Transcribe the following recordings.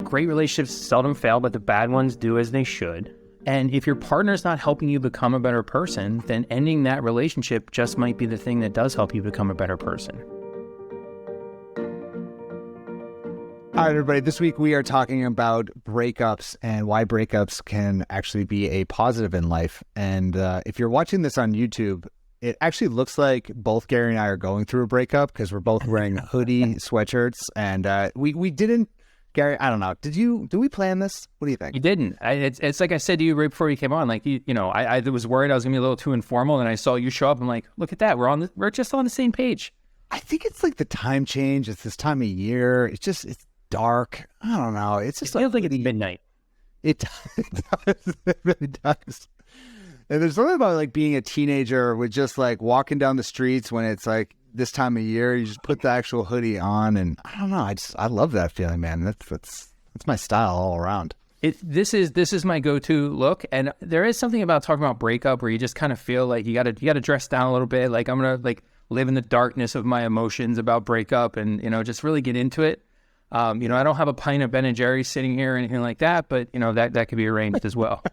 great relationships seldom fail, but the bad ones do as they should. And if your partner's not helping you become a better person, then ending that relationship just might be the thing that does help you become a better person. All right, everybody. This week we are talking about breakups and why breakups can actually be a positive in life. And if you're watching this on YouTube, it actually looks like both Gary and I are going through a breakup because we're both wearing hoodie sweatshirts. And we didn't, Gary, I don't know. Did we plan this? What do you think? You didn't. It's like I said to you right before you came on. Like, I was worried I was going to be a little too informal. And I saw you show up. I'm like, look at that. We're just on the same page. I think it's like the time change. It's this time of year. It's dark. I don't know. It's just feels like it's midnight. It does. It really does. And there's something about like being a teenager with just like walking down the streets when it's like this time of year. You just put the actual hoodie on, and I don't know. I love that feeling, man. That's my style all around. This is my go-to look, and there is something about talking about breakup where you just kind of feel like you gotta dress down a little bit. Like I'm gonna like live in the darkness of my emotions about breakup, and just really get into it. I don't have a pint of Ben & Jerry's sitting here or anything like that, but, that could be arranged as well.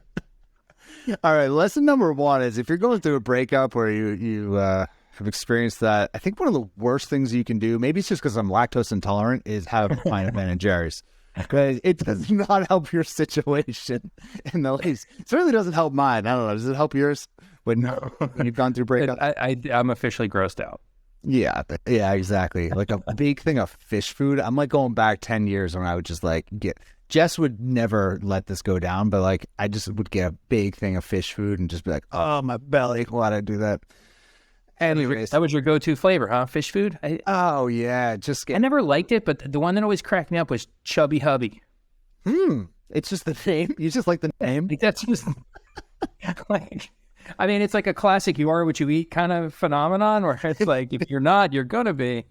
All right. Lesson number one is if you're going through a breakup or you have experienced that, I think one of the worst things you can do, maybe it's just because I'm lactose intolerant, is have a pint of Ben & Jerry's. Because it does not help your situation in the least. It certainly doesn't help mine. I don't know. Does it help yours? When you've gone through breakup? I'm officially grossed out. Yeah, exactly. Like a big thing of fish food. I'm like going back 10 years when I would just like Jess would never let this go down, but like I just would get a big thing of fish food and just be like, oh, my belly. Why'd I do that? Anyways. That was your go-to flavor, huh? Fish food? Oh, yeah. I never liked it, but the one that always cracked me up was Chubby Hubby. It's just the name? You just like the name? Like, that's just like... I mean, it's like a classic you are what you eat kind of phenomenon where it's like, if you're not, you're going to be.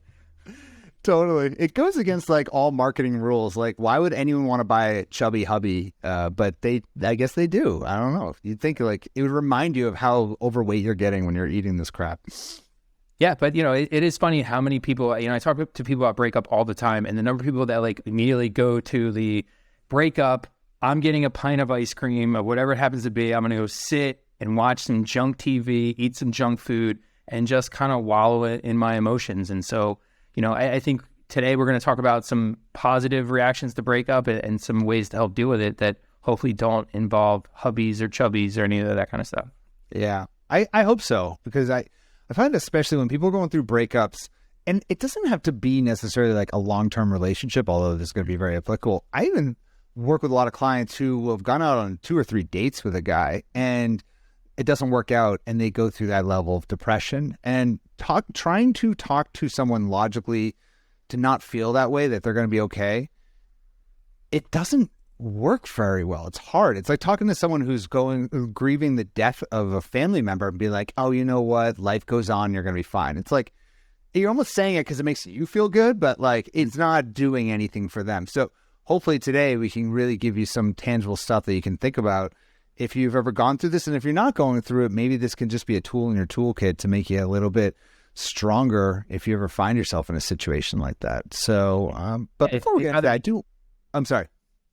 Totally. It goes against like all marketing rules. Like, why would anyone want to buy Chubby Hubby? But I guess they do. I don't know. You'd think like it would remind you of how overweight you're getting when you're eating this crap. Yeah, but it is funny how many people, I talk to people about breakup all the time, and the number of people that like immediately go to the breakup, I'm getting a pint of ice cream or whatever it happens to be. I'm going to go sit and watch some junk TV, eat some junk food, and just kind of wallow it in my emotions. And so, I think today we're going to talk about some positive reactions to breakup and some ways to help deal with it that hopefully don't involve hubbies or chubbies or any of that kind of stuff. Yeah, I hope so, because I find especially when people are going through breakups, and it doesn't have to be necessarily like a long-term relationship, although this is going to be very applicable. I even work with a lot of clients who have gone out on 2 or 3 dates with a guy, and it doesn't work out, and they go through that level of depression, and trying to talk to someone logically to not feel that way, that they're going to be okay, it doesn't work very well. It's hard. It's like talking to someone who's grieving the death of a family member and be like, oh, you know what? Life goes on. You're going to be fine. It's like, you're almost saying it because it makes you feel good, but like, it's not doing anything for them. So hopefully today we can really give you some tangible stuff that you can think about if you've ever gone through this. And if you're not going through it, maybe this can just be a tool in your toolkit to make you a little bit stronger if you ever find yourself in a situation like that. So, but before we get into that, I'm sorry.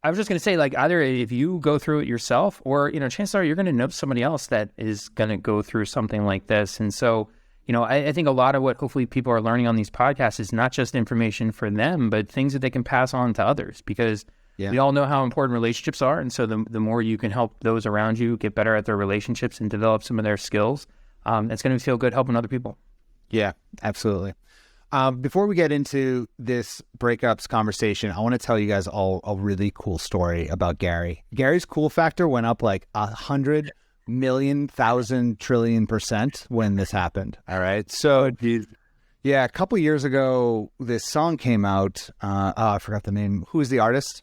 I was just going to say, like, either if you go through it yourself or, chances are you're going to know somebody else that is going to go through something like this. And so, I think a lot of what hopefully people are learning on these podcasts is not just information for them, but things that they can pass on to others, because we all know how important relationships are. And so the more you can help those around you get better at their relationships and develop some of their skills, it's going to feel good helping other people. Yeah, absolutely. Before we get into this breakups conversation, I want to tell you guys all a really cool story about Gary. Gary's cool factor went up like 100 million, 1,000 trillion % when this happened. All right. So, yeah, a couple years ago, this song came out. I forgot the name. Who is the artist?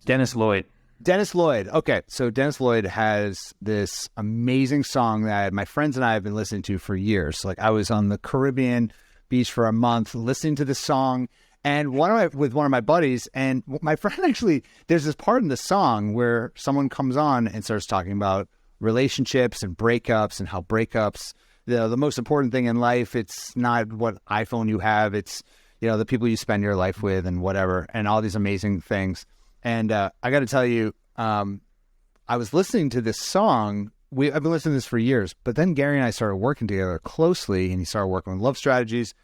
Dennis Lloyd. Dennis Lloyd. Okay. So Dennis Lloyd has this amazing song that my friends and I have been listening to for years. Like, I was on the Caribbean beach for a month listening to this song, and with one of my buddies, and my friend actually, there's this part in the song where someone comes on and starts talking about relationships and breakups and how breakups, the most important thing in life, it's not what iPhone you have, it's the people you spend your life with and whatever, and all these amazing things. And I got to tell you, I was listening to this song. I've been listening to this for years, but then Gary and I started working together closely, and he started working with Love Strategies.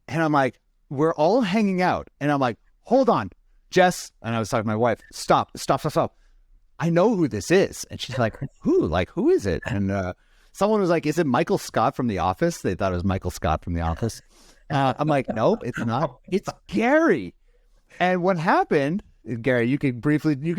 And I'm like, we're all hanging out. And I'm like, hold on, Jess. And I was talking to my wife, stop. I know who this is. And she's like, who? Like, who is it? And someone was like, is it Michael Scott from The Office? They thought it was Michael Scott from The Office. I'm like, nope, it's not. It's Gary. And what happened, Gary, you could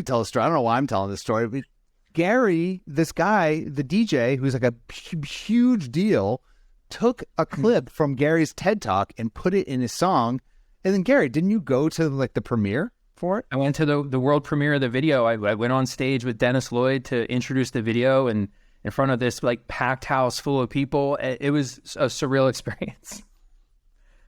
tell a story. I don't know why I'm telling this story, but Gary, this guy, the DJ, who's like a huge deal, took a clip from Gary's TED Talk and put it in his song. And then, Gary, didn't you go to like the premiere for it? I went to the world premiere of the video. I went on stage with Dennis Lloyd to introduce the video, and in front of this like packed house full of people. It was a surreal experience.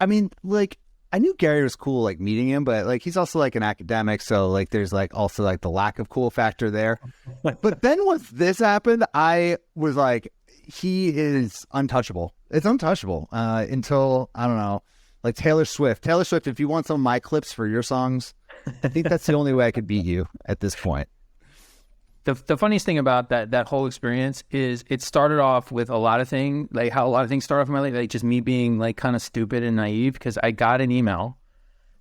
I mean, like, I knew Gary was cool, like, meeting him, but, like, he's also, like, an academic, so, like, there's, like, also, like, the lack of cool factor there. But then once this happened, I was like, he is untouchable. It's untouchable until, I don't know, like Taylor Swift. Taylor Swift, if you want some of my clips for your songs, I think that's the only way I could beat you at this point. The funniest thing about that whole experience is it started off with a lot of things, like how a lot of things start off in my life, like just me being like kind of stupid and naive, because I got an email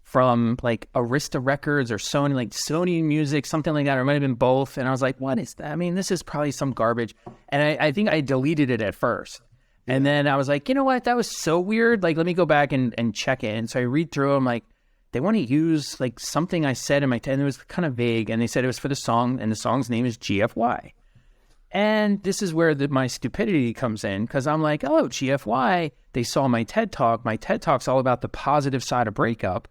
from like Arista Records or Sony, like Sony Music, something like that, or it might have been both. And I was like, what is that? I mean, this is probably some garbage. And I think I deleted it at first. And then I was like, you know what? That was so weird. Like, let me go back and check it. And so I read through them, like, they want to use like something I said in my and it was kind of vague, and they said it was for the song, and the song's name is GFY. And this is where my stupidity comes in, because I'm like, oh, GFY. They saw my TED Talk. My TED Talk's all about the positive side of breakup.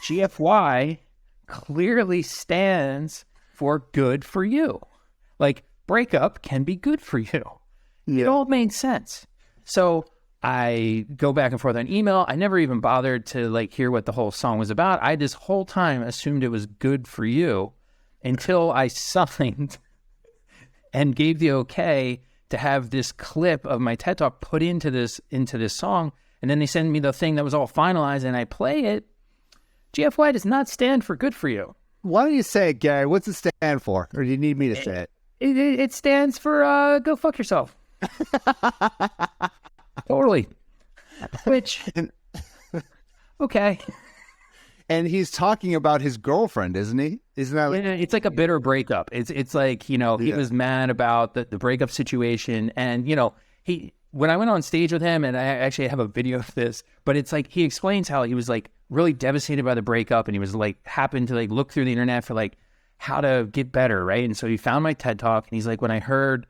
GFY clearly stands for good for you. Like, breakup can be good for you. Yeah. It all made sense. So I go back and forth on email. I never even bothered to like hear what the whole song was about. I this whole time assumed it was good for you until I signed and gave the okay to have this clip of my TED Talk put into this song. And then they send me the thing that was all finalized, and I play it. GFY does not stand for good for you. Why don't you say it, Gary? What's it stand for? Or do you need me to say it? It stands for go fuck yourself. Totally. Which, okay. And he's talking about his girlfriend, isn't he? Isn't that like... Yeah, it's like a bitter breakup. It's like, you know, he was mad about the breakup situation. And, you know, when I went on stage with him, and I actually have a video of this, but it's like he explains how he was like really devastated by the breakup, and he was like happened to like look through the internet for like how to get better, right? And so he found my TED Talk, and he's like, when I heard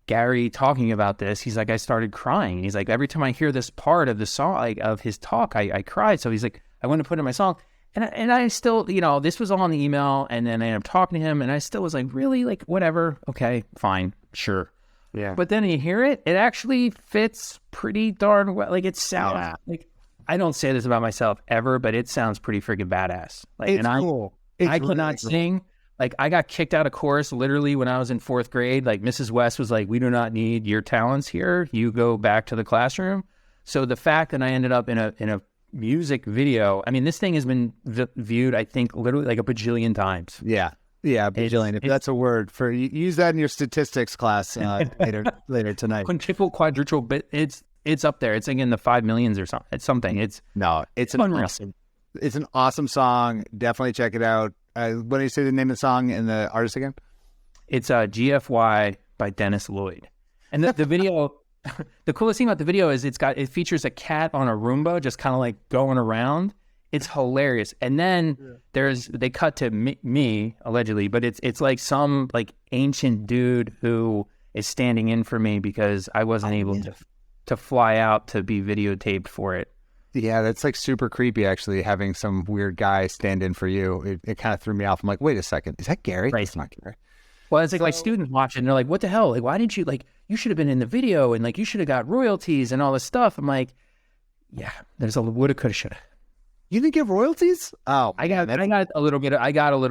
Gary talking about this, he's like, I started crying. He's like, every time I hear this part of the song, like of his talk, I cried. So he's like, I want to put it in my song. And I still, you know, this was all on the email, and then I ended up talking to him, and I still was like, really? Like, whatever. Okay, fine, sure. Yeah. But then you hear it, it actually fits pretty darn well. Like, it sounds like, I don't say this about myself ever, but it sounds pretty freaking badass. Like, it's cool. I cannot sing. Like, I got kicked out of chorus literally when I was in 4th grade. Like, Mrs. West was like, we do not need your talents here. You go back to the classroom. So the fact that I ended up in a music video, I mean, this thing has been viewed, I think, literally like a bajillion times. Yeah. Yeah, bajillion. If that's a word for, use that in your statistics class later tonight. Quadruple, but it's up there. It's like in the 5 millions or something. It's something. It's unreal. It's an awesome song. Definitely check it out. What do you say the name of the song and the artist again? It's GFY by Dennis Lloyd. And the video, the coolest thing about the video is it features a cat on a Roomba just kind of like going around. It's hilarious. And then they cut to me allegedly, but it's like some like ancient dude who is standing in for me because I wasn't able to fly out to be videotaped for it. Yeah, that's like super creepy, actually, having some weird guy stand in for you. It kind of threw me off. I'm like, wait a second, is that Gary? Right. It's not Gary. Well, it's like my students watching, and they're like, what the hell? Like, why didn't you, like, you should have been in the video, and like, you should have got royalties and all this stuff. I'm like, yeah, there's a woulda, coulda, shoulda. You didn't get royalties? Oh, I got a little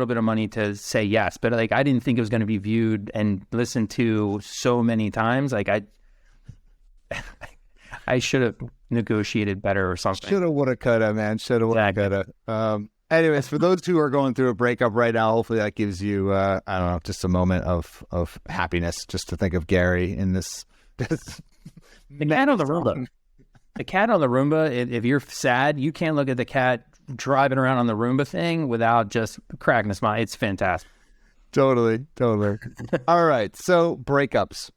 bit of money to say yes, but like, I didn't think it was going to be viewed and listened to so many times. Like, I should have negotiated better or something. Shoulda, woulda, coulda, man. Shoulda, woulda, coulda. Anyways, for those who are going through a breakup right now, hopefully that gives you, I don't know, just a moment of happiness just to think of Gary in this. The cat on the Roomba. The cat on the Roomba, if you're sad, you can't look at the cat driving around on the Roomba thing without just cracking a smile. It's fantastic. Totally. All right. So breakups.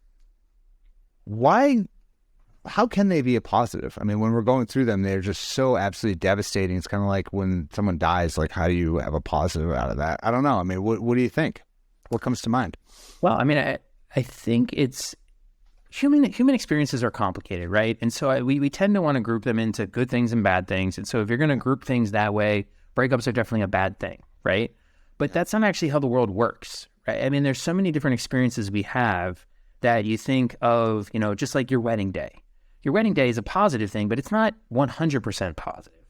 How can they be a positive? I mean, when we're going through them, they're just so absolutely devastating. It's kind of like when someone dies, like how do you have a positive out of that? I don't know. I mean, what do you think? What comes to mind? Well, I mean, I think it's human experiences are complicated, right? And so we tend to want to group them into good things and bad things. And so if you're going to group things that way, breakups are definitely a bad thing, right? But that's not actually how the world works, right? I mean, there's so many different experiences we have that you think of, just like your wedding day. Your wedding day is a positive thing, but it's not 100% positive,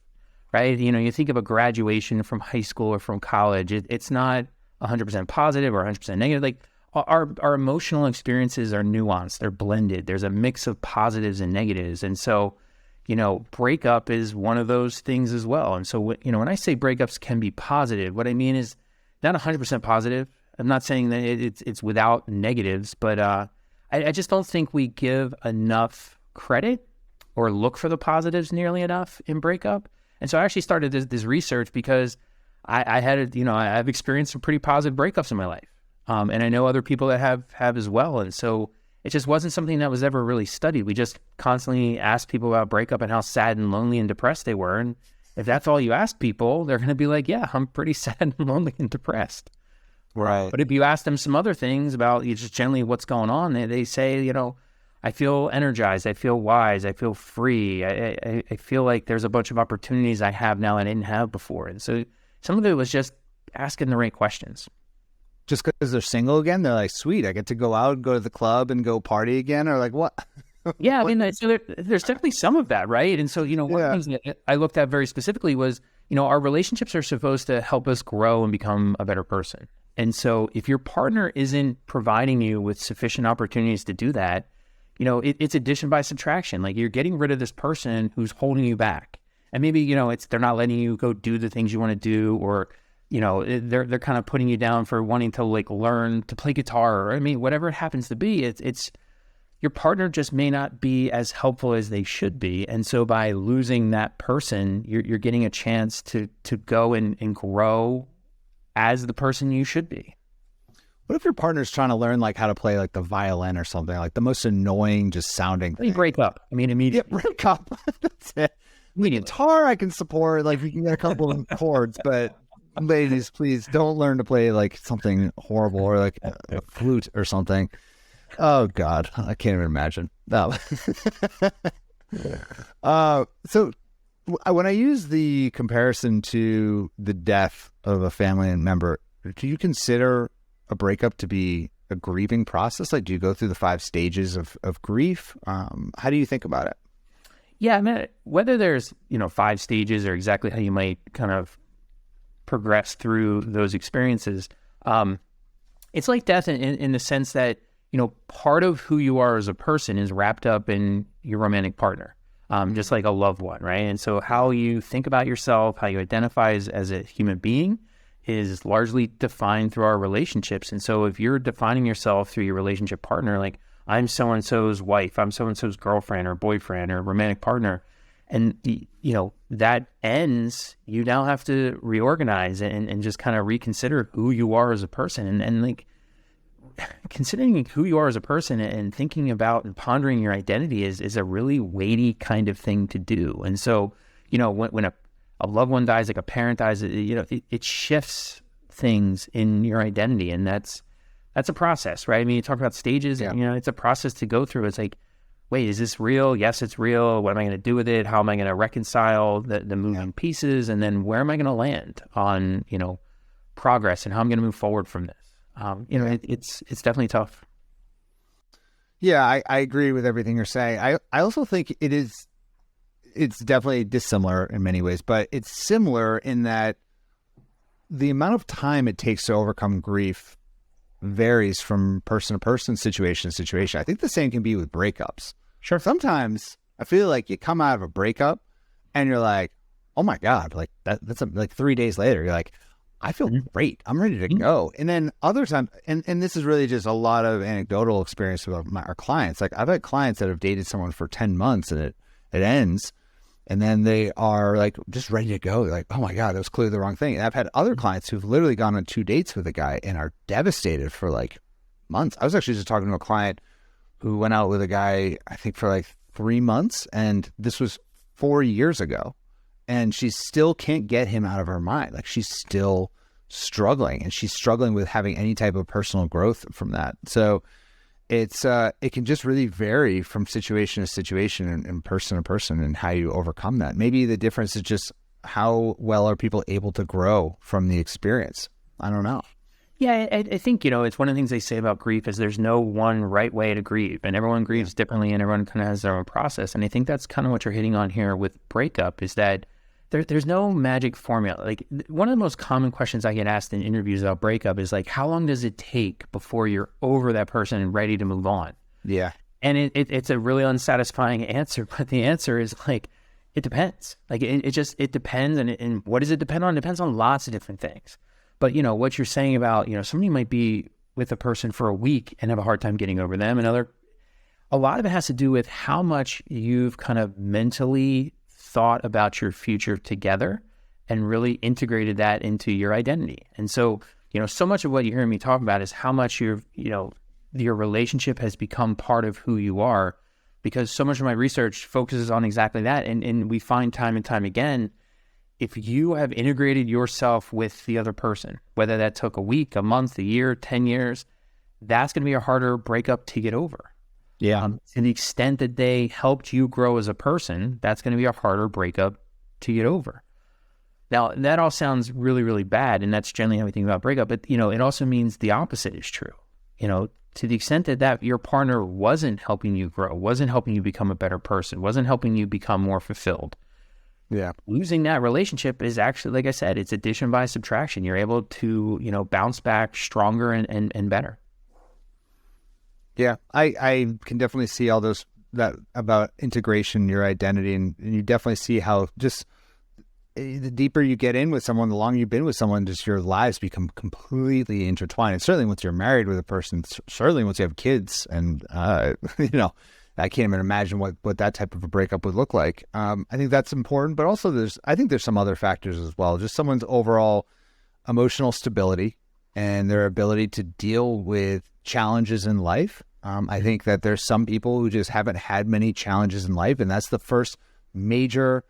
right? You think of a graduation from high school or from college, it's not 100% positive or 100% negative. Like our emotional experiences are nuanced, they're blended. There's a mix of positives and negatives. And so, breakup is one of those things as well. And so, when I say breakups can be positive, what I mean is not 100% positive. I'm not saying that it's without negatives, but I just don't think we give enough credit or look for the positives nearly enough in breakup. And so I actually started this research because I've experienced some pretty positive breakups in my life. And I know other people that have as well. And so it just wasn't something that was ever really studied. We just constantly asked people about breakup and how sad and lonely and depressed they were. And if that's all you ask people, they're going to be like, yeah, I'm pretty sad and lonely and depressed. Right. But if you ask them some other things about just generally what's going on, they say, I feel energized, I feel wise, I feel free. I feel like there's a bunch of opportunities I have now I didn't have before. And so some of it was just asking the right questions. Just because they're single again, they're like, sweet, I get to go out and go to the club and go party again, or like what? Yeah, I mean, so there's definitely some of that, right? And so, one of the things that I looked at very specifically was, our relationships are supposed to help us grow and become a better person. And so if your partner isn't providing you with sufficient opportunities to do that, it's addition by subtraction. Like you're getting rid of this person who's holding you back. And maybe, they're not letting you go do the things you want to do, or, they're kind of putting you down for wanting to like learn to play guitar, or whatever it happens to be. It's your partner just may not be as helpful as they should be. And so by losing that person, you're getting a chance to go and grow as the person you should be. What if your partner's trying to learn like how to play like the violin or something, like the most annoying just sounding thing? Break up. Immediately. Yeah, break up. That's it. The guitar I can support, like we can get a couple of chords, but ladies, please don't learn to play like something horrible or like a flute or something. Oh God, I can't even imagine. No. So when I use the comparison to the death of a family member, do you consider a breakup to be a grieving process? Like, do you go through the 5 stages of grief? How do you think about it? Yeah, whether there's, 5 stages or exactly how you might kind of progress through those experiences, it's like death in the sense that, part of who you are as a person is wrapped up in your romantic partner, just like a loved one, right? And so how you think about yourself, how you identify as a human being is largely defined through our relationships. And so if you're defining yourself through your relationship partner, like I'm so-and-so's wife, I'm so-and-so's girlfriend or boyfriend or romantic partner, and that ends, you now have to reorganize and just kind of reconsider who you are as a person. And like considering who you are as a person and thinking about and pondering your identity is a really weighty kind of thing to do. And so, when a loved one dies, like a parent dies, it shifts things in your identity. And that's a process, right? You talk about stages, and, it's a process to go through. It's like, wait, is this real? Yes, it's real. What am I going to do with it? How am I going to reconcile the moving pieces? And then where am I going to land on, progress and how I'm going to move forward from this? It's definitely tough. Yeah, I agree with everything you're saying. I also think it's definitely dissimilar in many ways, but it's similar in that the amount of time it takes to overcome grief varies from person to person, situation to situation. I think the same can be with breakups. Sure. Sometimes I feel like you come out of a breakup and you're like, oh my God, like that's like 3 days later, you're like, I feel great. I'm ready to go. And then other times, and this is really just a lot of anecdotal experience with our clients. Like I've had clients that have dated someone for 10 months and it ends. And then they are like just ready to go. They're like, oh my God, that was clearly the wrong thing. And I've had other clients who've literally gone on 2 dates with a guy and are devastated for like months. I was actually just talking to a client who went out with a guy, I think for like 3 months. And this was 4 years ago. And she still can't get him out of her mind. Like she's still struggling, and she's struggling with having any type of personal growth from that. So it can just really vary from situation to situation and person to person and how you overcome that. Maybe the difference is just how well are people able to grow from the experience. I don't know. Yeah, I think, it's one of the things they say about grief is there's no one right way to grieve, and everyone grieves differently and everyone kind of has their own process. And I think that's kind of what you're hitting on here with breakup is that there's no magic formula. Like one of the most common questions I get asked in interviews about breakup is like, how long does it take before you're over that person and ready to move on? Yeah. And it's a really unsatisfying answer, but the answer is like, it depends. Like it depends. And what does it depend on? It depends on lots of different things. But what you're saying about, somebody might be with a person for a week and have a hard time getting over them. A lot of it has to do with how much you've kind of mentally thought about your future together and really integrated that into your identity. And so, so much of what you hear me talk about is how much your relationship has become part of who you are, because so much of my research focuses on exactly that. And we find time and time again, if you have integrated yourself with the other person, whether that took a week, a month, a year, 10 years, that's going to be a harder breakup to get over. Yeah. To the extent that they helped you grow as a person, that's going to be a harder breakup to get over. Now, that all sounds really, really bad, and that's generally how we think about breakup, but, it also means the opposite is true. To the extent that your partner wasn't helping you grow, wasn't helping you become a better person, wasn't helping you become more fulfilled, losing that relationship is actually, like I said, it's addition by subtraction. You're able to, bounce back stronger and better. Yeah, I can definitely see all those that about integration, your identity, and you definitely see how just the deeper you get in with someone, the longer you've been with someone, just your lives become completely intertwined. And certainly once you're married with a person, certainly once you have kids, and I can't even imagine what that type of a breakup would look like. I think that's important, but also I think there's some other factors as well. Just someone's overall emotional stability and their ability to deal with challenges in life. I think that there's some people who just haven't had many challenges in life, and that's the first major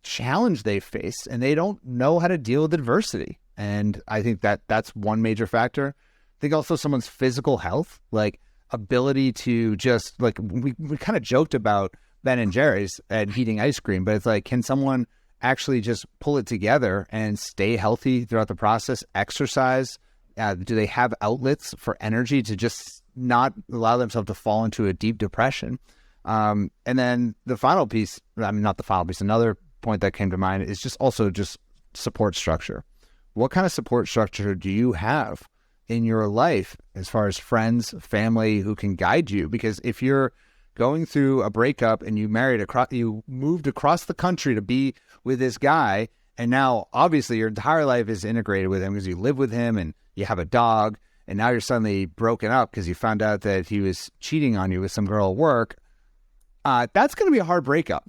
challenge they face, and they don't know how to deal with adversity. And I think that's one major factor. I think also someone's physical health, like ability to just like we kind of joked about Ben and Jerry's and eating ice cream, but it's like, can someone actually just pull it together and stay healthy throughout the process, exercise? Do they have outlets for energy to just not allow themselves to fall into a deep depression? And then the final piece, not the final piece, another point that came to mind is just also just support structure. What kind of support structure do you have in your life as far as friends, family who can guide you? Because if you're going through a breakup and you moved across the country to be with this guy, and now obviously your entire life is integrated with him because you live with him and you have a dog, and now you're suddenly broken up because you found out that he was cheating on you with some girl at work, that's going to be a hard breakup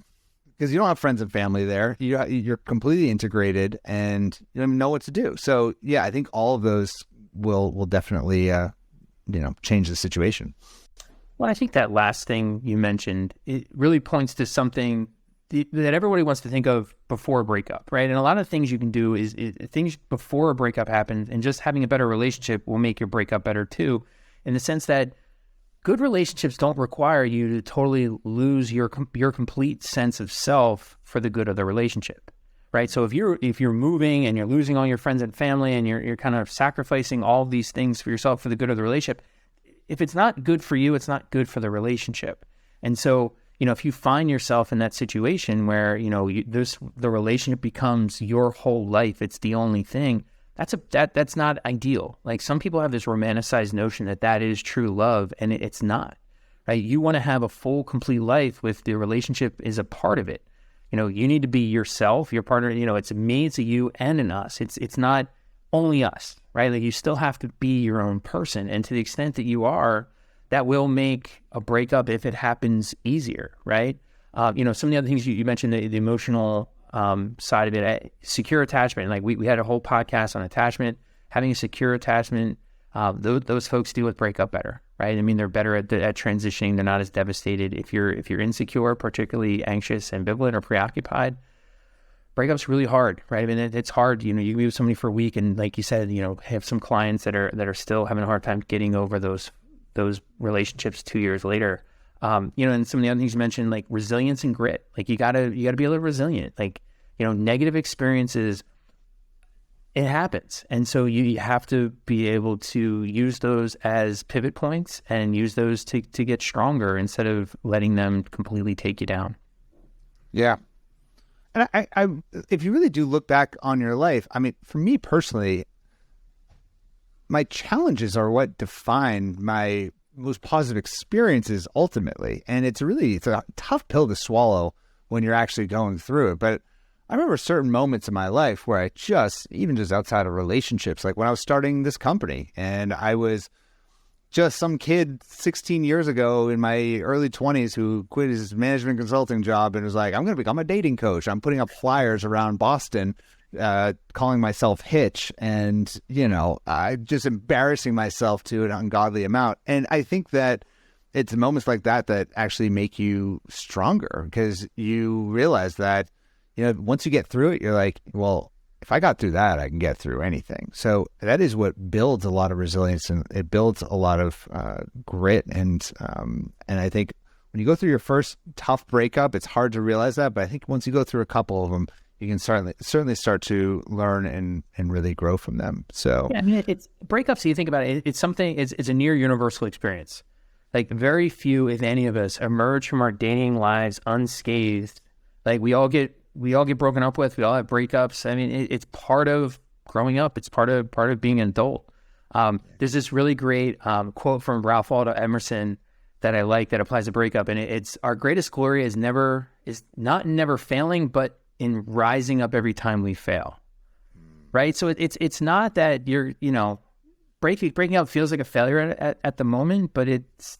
because you don't have friends and family there. You're completely integrated and you don't even know what to do. So yeah, I think all of those will definitely change the situation. Well, I think that last thing you mentioned, it really points to something that everybody wants to think of before a breakup, right? And a lot of things you can do is things before a breakup happens, and just having a better relationship will make your breakup better too, in the sense that good relationships don't require you to totally lose your complete sense of self for the good of the relationship, right? So if you're moving and you're losing all your friends and family and you're kind of sacrificing all of these things for yourself for the good of the relationship, if it's not good for you, it's not good for the relationship. And so, if you find yourself in that situation where, the relationship becomes your whole life, it's the only thing, that's not ideal. Like some people have this romanticized notion that is true love, and it's not, right? You want to have a full, complete life with the relationship is a part of it. you need to be yourself, your partner. It's a me, it's a you, and an us. It's not only us, right? Like you still have to be your own person. And to the extent that you are, that will make a breakup, if it happens, easier, right? Some of the other things you mentioned, the emotional side of it, secure attachment. Like we had a whole podcast on attachment. Having a secure attachment, those folks deal with breakup better, right? I mean, they're better at transitioning. They're not as devastated. If you're insecure, particularly anxious, ambivalent, or preoccupied, breakup's really hard, right? I mean, it's hard. You can be with somebody for a week, and like you said, have some clients that are still having a hard time getting over those relationships 2 years later. And some of the other things you mentioned, like resilience and grit. Like you gotta be a little resilient. Like negative experiences, it happens, and so you have to be able to use those as pivot points and use those to get stronger instead of letting them completely take you down. Yeah. And I if you really do look back on your life, I mean, for me personally, my challenges are what define my most positive experiences ultimately. And it's a tough pill to swallow when you're actually going through it. But I remember certain moments in my life where even just outside of relationships, like when I was starting this company and I was just some kid 16 years ago in my early 20s who quit his management consulting job and was like, I'm going to become a dating coach. I'm putting up flyers around Boston, calling myself Hitch, and, I'm just embarrassing myself to an ungodly amount. And I think that it's moments like that that actually make you stronger because you realize that, once you get through it, you're like, well, if I got through that, I can get through anything. So that is what builds a lot of resilience, and it builds a lot of grit. And I think when you go through your first tough breakup, it's hard to realize that. But I think once you go through a couple of them, you can certainly start to learn and really grow from them. So yeah, I mean, it's breakups. So you think about it, it's something. It's a near universal experience. Like very few, if any of us, emerge from our dating lives unscathed. Like we all get broken up with. We all have breakups. I mean, it's part of growing up. It's part of being an adult. There's this really great quote from Ralph Waldo Emerson that I like that applies to breakup, and it's our greatest glory is not never failing, but in rising up every time we fail. Right. So it's not that you're breaking up feels like a failure at the moment, but it's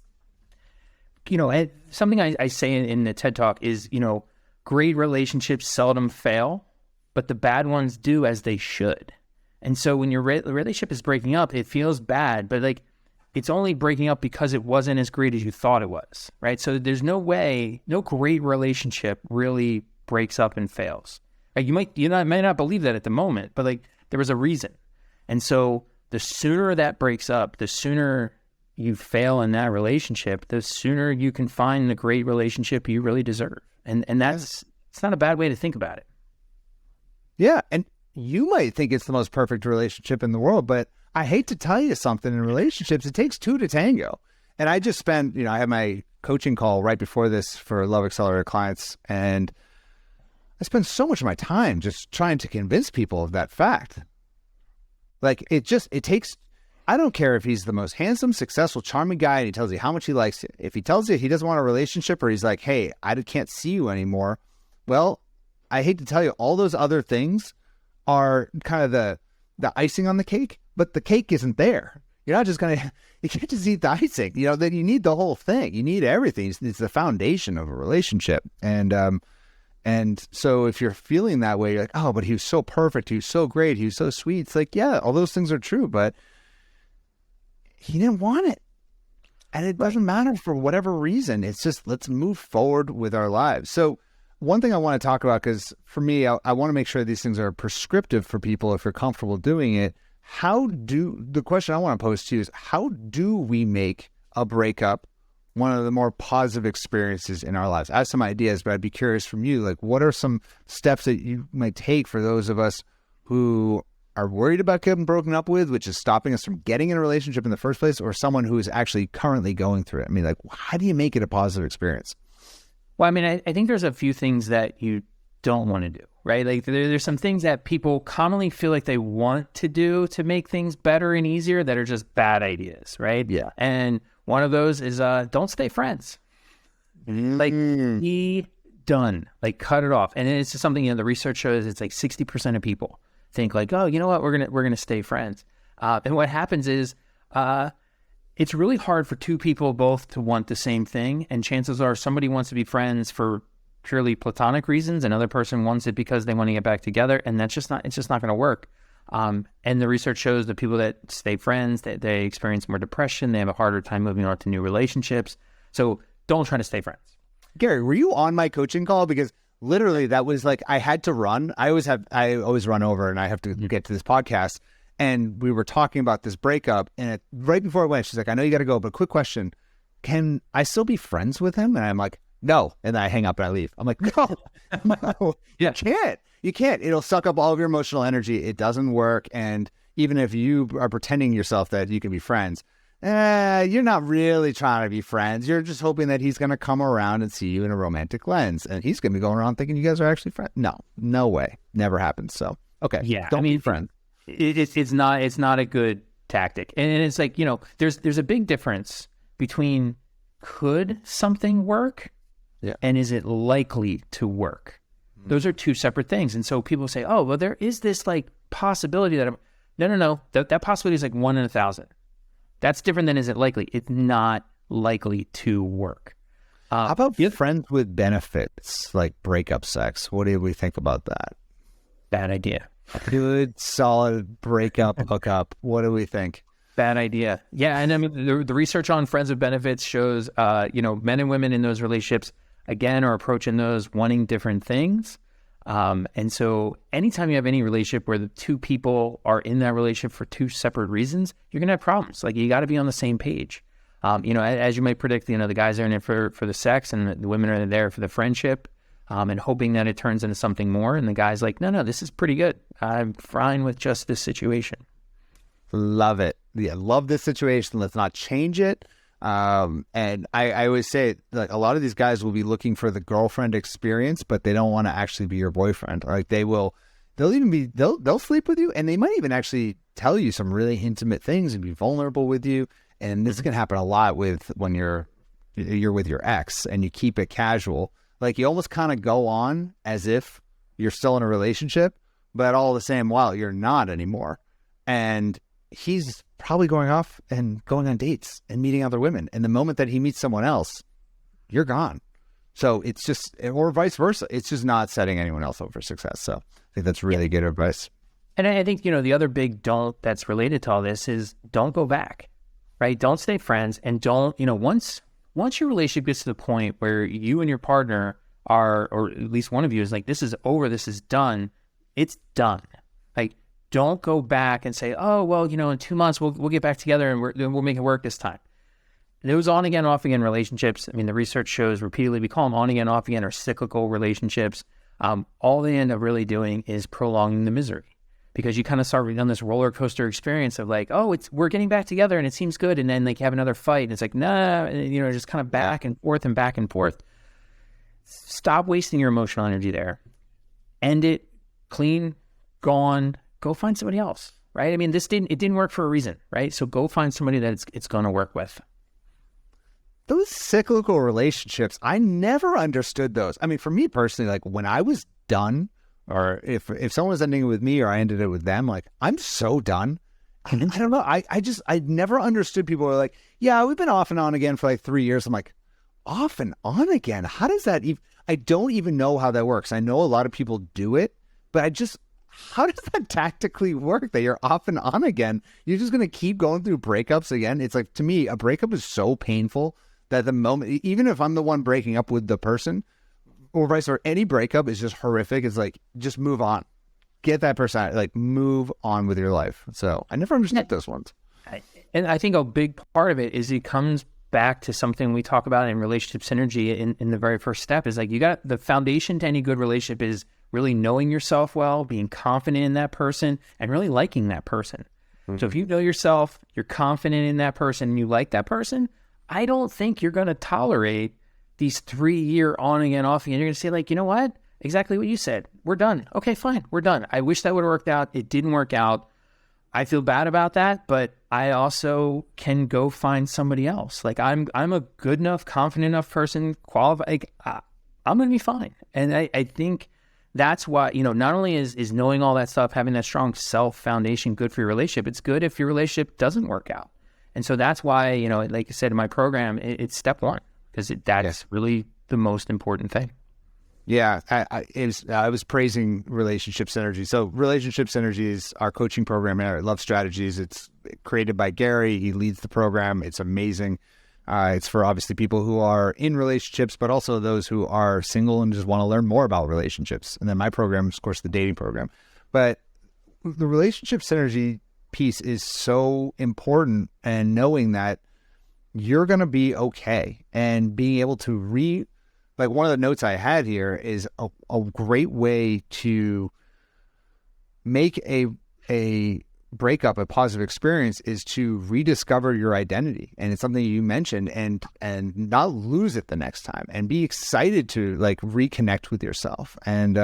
something I say in the TED Talk is great relationships seldom fail, but the bad ones do, as they should. And so when your relationship is breaking up, it feels bad, but like it's only breaking up because it wasn't as great as you thought it was, right? So there's no great relationship really breaks up and fails. Like you might not believe that at the moment, but like there was a reason. And so the sooner that breaks up, the sooner you fail in that relationship, the sooner you can find the great relationship you really deserve. And it's not a bad way to think about it. Yeah. And you might think it's the most perfect relationship in the world, but I hate to tell you something, in relationships, it takes two to tango. And I just spent, I had my coaching call right before this for Love Accelerator clients. And I spend so much of my time just trying to convince people of that fact. Like it takes, I don't care if he's the most handsome, successful, charming guy and he tells you how much he likes you. If he tells you he doesn't want a relationship, or he's like, hey, I can't see you anymore. Well, I hate to tell you, all those other things are kind of the icing on the cake, but the cake isn't there. You're not just you can't just eat the icing, then you need the whole thing. You need everything. It's the foundation of a relationship. And so if you're feeling that way, you're like, oh, but he was so perfect. He was so great. He was so sweet. It's like, yeah, all those things are true, but he didn't want it. And it doesn't matter for whatever reason. It's just, let's move forward with our lives. So one thing I want to talk about, because for me, I want to make sure these things are prescriptive for people if you're comfortable doing it. The question I want to pose to you is, how do we make a breakup one of the more positive experiences in our lives? I have some ideas, but I'd be curious from you, like what are some steps that you might take for those of us who are worried about getting broken up with, which is stopping us from getting in a relationship in the first place, or someone who is actually currently going through it? I mean, like, how do you make it a positive experience? Well, I mean, I think there's a few things that you don't want to do, right? Like there's some things that people commonly feel like they want to do to make things better and easier that are just bad ideas, right? Yeah. And one of those is don't stay friends. Like we done. Like, cut it off. And it's just something, you know, the research shows it's like 60% of people think like, oh, you know what, we're gonna stay friends. And what happens is it's really hard for two people both to want the same thing. And chances are somebody wants to be friends for purely platonic reasons. Another person wants it because they want to get back together. And it's just not going to work. And the research shows that people that stay friends, that they experience more depression. They have a harder time moving on to new relationships. So don't try to stay friends. Gary, were you on my coaching call? Because literally that was like, I had to run. I always run over and I have to get to this podcast. And we were talking about this breakup. And right before I went, she's like, I know you got to go, but quick question. Can I still be friends with him? And I'm like, no. And then I hang up and I leave. I'm like, no, you can't. You can't. It'll suck up all of your emotional energy. It doesn't work. And even if you are pretending yourself that you can be friends, you're not really trying to be friends. You're just hoping that he's going to come around and see you in a romantic lens. And he's going to be going around thinking you guys are actually friends. No way. Never happens. So, okay. Yeah. Don't be friends. It's not a good tactic. And it's like, you know, there's a big difference between could something work and is it likely to work? Those are two separate things. And so people say, oh, well, there is this like possibility that no. That possibility is like 1 in 1,000. That's different than is it likely? It's not likely to work. How about friends with benefits, like breakup sex? What do we think about that? Bad idea. Good, solid breakup, hookup. What do we think? Bad idea. Yeah, and I mean, the research on friends with benefits shows, you know, men and women in those relationships, again, are approaching those wanting different things. And so anytime you have any relationship where the two people are in that relationship for two separate reasons, you're going to have problems. Like, you got to be on the same page. You know, as you might predict, you know, the guys are in it for the sex and the women are there for the friendship, and hoping that it turns into something more. And the guy's like, no, this is pretty good. I'm fine with just this situation. Love it. Yeah, love this situation. Let's not change it. And I always say, like, a lot of these guys will be looking for the girlfriend experience, but they don't want to actually be your boyfriend. Like, they'll sleep with you, and they might even actually tell you some really intimate things and be vulnerable with you. And this can happen a lot when you're with your ex and you keep it casual. Like, you almost kind of go on as if you're still in a relationship, but all the same while you're not anymore. And he's probably going off and going on dates and meeting other women. And the moment that he meets someone else, you're gone. So it's just, or vice versa. It's just not setting anyone else up for success. So I think that's really good advice. And I think, you know, the other big don't that's related to all this is don't go back, right? Don't stay friends, and don't, you know, once your relationship gets to the point where you and your partner are, or at least one of you is like, this is over, this is done, it's done. Like, don't go back and say, oh, well, you know, in 2 months we'll get back together and we'll make it work this time. Those on again, off again relationships, I mean, the research shows repeatedly, we call them on again, off again, or cyclical relationships. All they end up really doing is prolonging the misery, because you kind of start on this roller coaster experience of like, oh, we're getting back together and it seems good. And then like you have another fight and it's like, nah, and, you know, just kind of back and forth and back and forth. Stop wasting your emotional energy there. End it, clean, gone. Go find somebody else, right? I mean, it didn't work for a reason, right? So go find somebody that it's going to work with. Those cyclical relationships, I never understood those. I mean, for me personally, like when I was done, or if someone was ending it with me or I ended it with them, like, I'm so done. I don't know. I never understood people who are like, yeah, we've been off and on again for like 3 years. I'm like, off and on again? How does that even, I don't even know how that works. I know a lot of people do it, but how does that tactically work that you're off and on again? You're just going to keep going through breakups again? It's like, to me, a breakup is so painful that the moment, even if I'm the one breaking up with the person, or vice versa, any breakup is just horrific. It's like, just move on. Get that person out. Like, move on with your life. So I never understood those ones. And I think a big part of it is it comes back to something we talk about in relationship synergy in the very first step, is like, you got the foundation to any good relationship is really knowing yourself well, being confident in that person, and really liking that person. Mm-hmm. So if you know yourself, you're confident in that person, and you like that person, I don't think you're going to tolerate these 3-year on again, off again. You're going to say like, you know what? Exactly what you said. We're done. Okay, fine. We're done. I wish that would have worked out. It didn't work out. I feel bad about that, but I also can go find somebody else. Like, I'm a good enough, confident enough person, qualified. Like, I'm going to be fine. And I think that's why, not only is knowing all that stuff, having that strong self foundation good for your relationship, it's good if your relationship doesn't work out. And so that's why, like I said in my program, it's step one, because that's really the most important thing. Yeah, I was praising Relationship Synergy. So Relationship Synergy is our coaching program at Love Strategies. It's created by Gary. He leads the program. It's amazing. It's for obviously people who are in relationships, but also those who are single and just want to learn more about relationships. And then my program is, of course, the dating program. But the Relationship Synergy piece is so important, and knowing that you're going to be okay and being able to like one of the notes I had here is a great way to make a breakup a positive experience is to rediscover your identity. And it's something you mentioned, and not lose it the next time, and be excited to like reconnect with yourself. And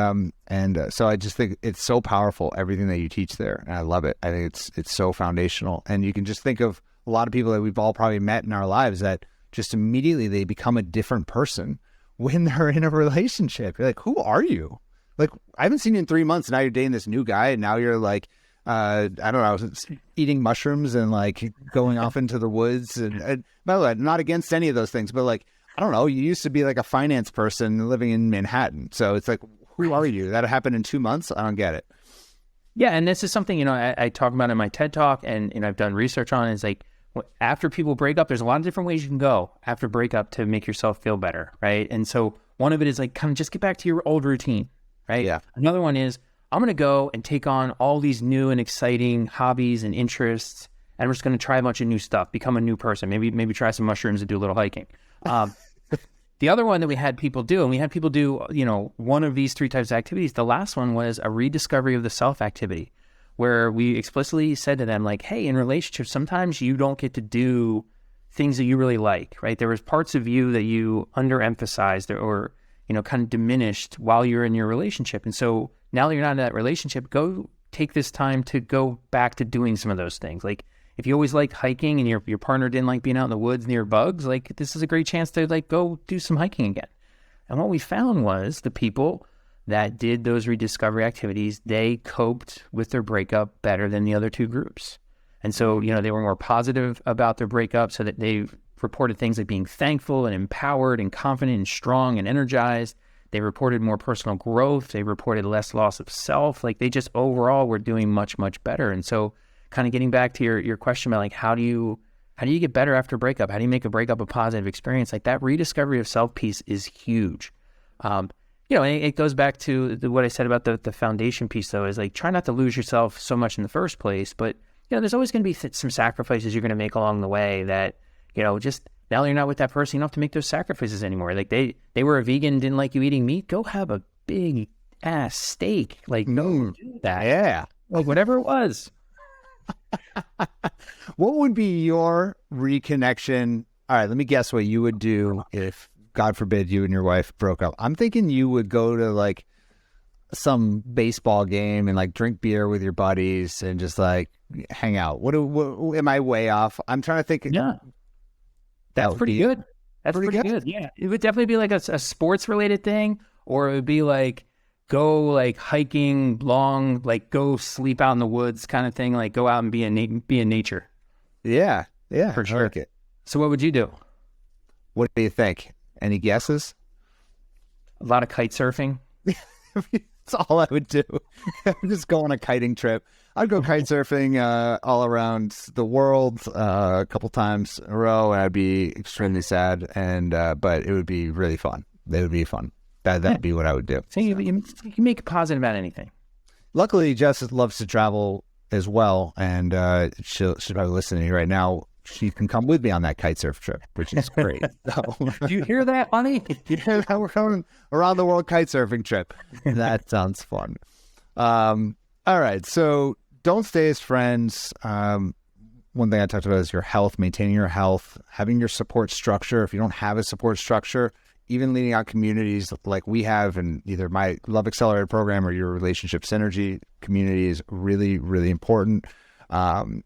so I just think it's so powerful, everything that you teach there. And I love it. I think it's so foundational. And you can just think of a lot of people that we've all probably met in our lives that just immediately they become a different person when they're in a relationship. You're like, who are you? Like, I haven't seen you in 3 months. And now you're dating this new guy, and now you're like, I don't know, eating mushrooms and like going off into the woods. And by the way, not against any of those things, but like, I don't know, you used to be like a finance person living in Manhattan. So it's like, who are you? That happened in 2 months? I don't get it. Yeah. And this is something, I talk about in my TED Talk, and I've done research on it. It's like, after people break up, there's a lot of different ways you can go after breakup to make yourself feel better, right? And so one of it is like, kind of just get back to your old routine, right? Yeah. Another one is, I'm going to go and take on all these new and exciting hobbies and interests, and I'm just going to try a bunch of new stuff, become a new person, maybe try some mushrooms and do a little hiking. The other one that we had people do, one of these 3 types of activities. The last one was a rediscovery of the self activity, where we explicitly said to them, like, hey, in relationships, sometimes you don't get to do things that you really like, right? There was parts of you that you underemphasized or kind of diminished while you're in your relationship. And so now that you're not in that relationship, go take this time to go back to doing some of those things. Like, if you always liked hiking and your partner didn't like being out in the woods near bugs, like, this is a great chance to like go do some hiking again. And what we found was the people that did those rediscovery activities, they coped with their breakup better than the other 2 groups. And so, they were more positive about their breakup, so that they reported things like being thankful and empowered and confident and strong and energized. They reported more personal growth. They reported less loss of self. Like, they just overall were doing much, much better. And so kind of getting back to your question about like, how do you get better after a breakup? How do you make a breakup a positive experience? Like, that rediscovery of self piece is huge. And it goes back to what I said about the foundation piece, though, is like, try not to lose yourself so much in the first place. But, there's always going to be some sacrifices you're going to make along the way that, just now that you're not with that person, you don't have to make those sacrifices anymore. Like, they were a vegan, didn't like you eating meat, go have a big ass steak. Like, no, do that. Yeah. Like, whatever it was. What would be your reconnection? All right, let me guess what you would do if, God forbid, you and your wife broke up. I'm thinking you would go to like some baseball game and like drink beer with your buddies and just like hang out. What am I way off? I'm trying to think. Yeah. That's pretty good. That's pretty good. Yeah. It would definitely be like a sports related thing, or it would be like go like hiking long, like go sleep out in the woods kind of thing. Like go out and be in nature. Yeah. Yeah. For sure. Like it. So what would you do? What do you think? Any guesses? A lot of kite surfing. That's all I would do. I'm just go on a kiting trip. I'd go kite surfing all around the world a couple times in a row, and I'd be extremely sad. But it would be really fun. It would be fun. That'd be what I would do. So you can make it positive about anything. Luckily, Jess loves to travel as well, and she'll probably listening right now. She can come with me on that kite surf trip, which is great. So, do you hear that, honey? You hear that? We're going around the world kite surfing trip. That sounds fun. All right. So don't stay as friends. One thing I talked about is your health, maintaining your health, having your support structure. If you don't have a support structure, even leading out communities like we have in either my Love Accelerator program or your Relationship Synergy community is really, really important. And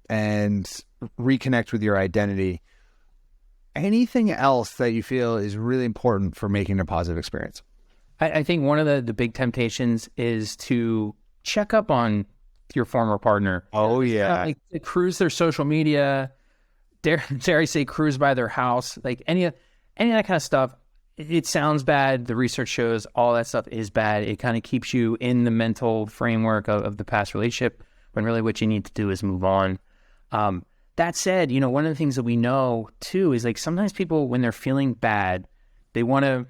reconnect with your identity. Anything else that you feel is really important for making a positive experience? I think one of the big temptations is to check up on your former partner. Oh, yeah. Like cruise their social media, dare I say cruise by their house, like any of that kind of stuff. It sounds bad. The research shows all that stuff is bad. It kind of keeps you in the mental framework of the past relationship when really what you need to do is move on. That said, one of the things that we know too is like sometimes people, when they're feeling bad, they want to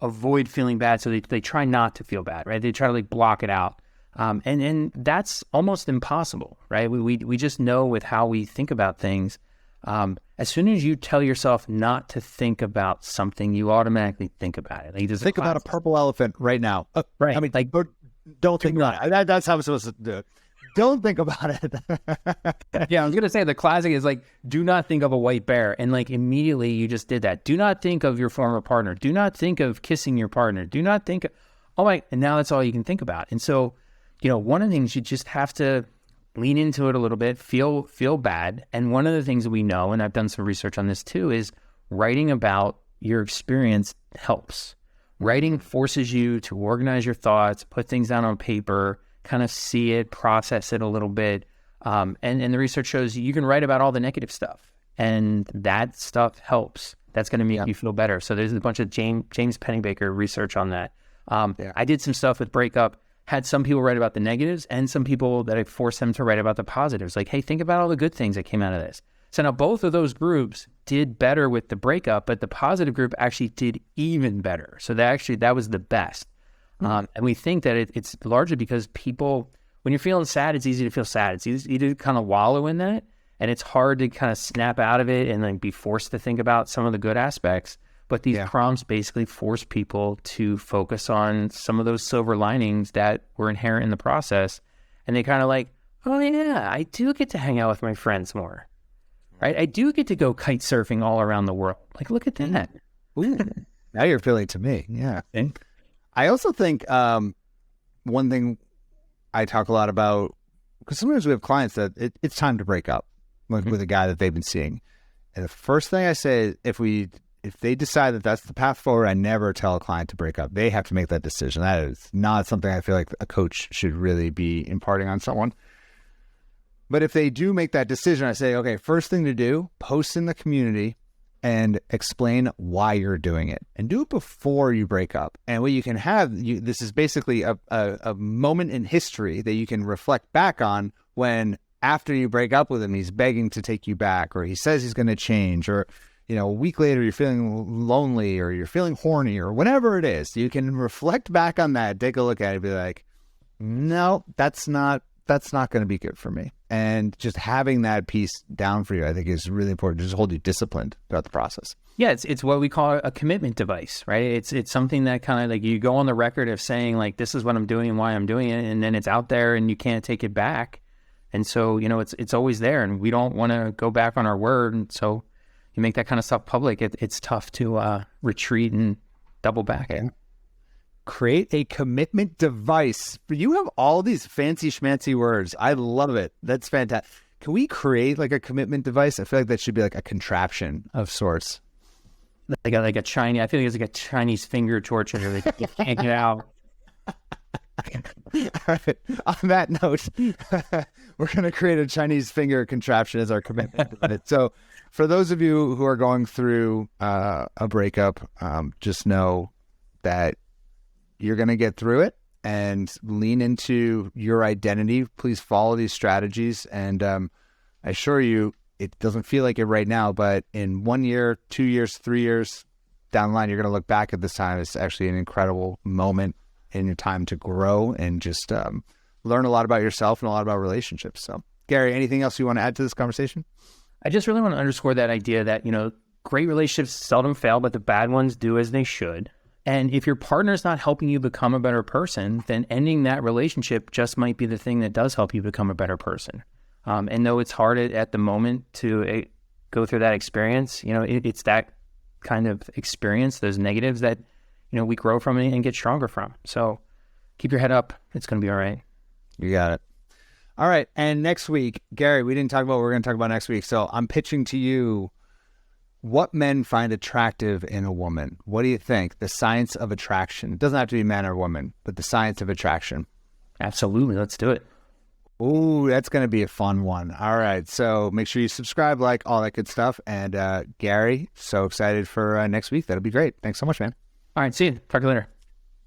avoid feeling bad. So they try not to feel bad, right? They try to like block it out. And that's almost impossible, right? We just know with how we think about things. As soon as you tell yourself not to think about something, you automatically think about it. Like, think about a purple elephant right now. Right. I mean, like, don't think about it. That's how I'm supposed to do it. Don't think about it. Yeah, I was going to say the classic is like, do not think of a white bear. And like immediately you just did that. Do not think of your former partner. Do not think of kissing your partner. Do not think, and now that's all you can think about. And so, one of the things you just have to lean into it a little bit, feel bad. And one of the things that we know, and I've done some research on this too, is writing about your experience helps. Writing forces you to organize your thoughts, put things down on paper, kind of see it, process it a little bit. And the research shows you can write about all the negative stuff, and that stuff helps. That's going to make you feel better. So there's a bunch of James Pennybaker research on that. I did some stuff with Breakup, had some people write about the negatives and some people that I forced them to write about the positives. Like, hey, think about all the good things that came out of this. So now both of those groups did better with the breakup, but the positive group actually did even better. So that was the best. And we think that it's largely because people, when you're feeling sad, it's easy to feel sad. It's easy to kind of wallow in that. And it's hard to kind of snap out of it and then be forced to think about some of the good aspects. But these prompts basically force people to focus on some of those silver linings that were inherent in the process. And they kind of like, oh yeah, I do get to hang out with my friends more, right? I do get to go kite surfing all around the world. Like, look at that. Ooh, now you're feeling to me. Yeah. I also think one thing I talk a lot about, because sometimes we have clients that it's time to break up with a guy that they've been seeing. And the first thing I say is if they decide that that's the path forward, I never tell a client to break up. They have to make that decision. That is not something I feel like a coach should really be imparting on someone. But if they do make that decision, I say, okay, first thing to do, post in the community and explain why you're doing it, and do it before you break up. And what you can have, this is basically a moment in history that you can reflect back on when after you break up with him, he's begging to take you back, or he says he's going to change, or a week later you're feeling lonely, or you're feeling horny, or whatever it is. You can reflect back on that, take a look at it, be like, no, that's not going to be good for me. And just having that piece down for you, I think, is really important to just hold you disciplined throughout the process. Yeah, it's what we call a commitment device, right? It's something that kind of like you go on the record of saying like, this is what I'm doing and why I'm doing it, and then it's out there and you can't take it back. And so, it's always there, and we don't want to go back on our word. And so you make that kind of stuff public, it's tough to retreat and double back. Yeah. Create a commitment device. You have all these fancy schmancy words. I love it. That's fantastic. Can we create like a commitment device? I feel like that should be like a contraption of sorts. Like a Chinese, I feel like it's like a Chinese finger torture that you can't get out. All right. On that note, we're going to create a Chinese finger contraption as our commitment. So for those of you who are going through a breakup, just know that you're going to get through it, and lean into your identity. Please follow these strategies. And I assure you, it doesn't feel like it right now, but in 1 year, 2 years, 3 years down the line, you're going to look back at this time. It's actually an incredible moment in your time to grow and just learn a lot about yourself and a lot about relationships. So, Gary, anything else you want to add to this conversation? I just really want to underscore that idea that, great relationships seldom fail, but the bad ones do as they should. And if your partner's not helping you become a better person, then ending that relationship just might be the thing that does help you become a better person. And though it's hard at the moment to go through that experience, it's that kind of experience, those negatives that, we grow from and get stronger from. So keep your head up. It's going to be all right. You got it. All right. And next week, Gary, we didn't talk about what we're going to talk about next week. So I'm pitching to you what men find attractive in a woman. What do you think? The science of attraction. It doesn't have to be man or woman, but the science of attraction. Absolutely. Let's do it. Ooh, that's going to be a fun one. All right. So make sure you subscribe, like, all that good stuff. And Gary, so excited for next week. That'll be great. Thanks so much, man. All right. See you. Talk to you later.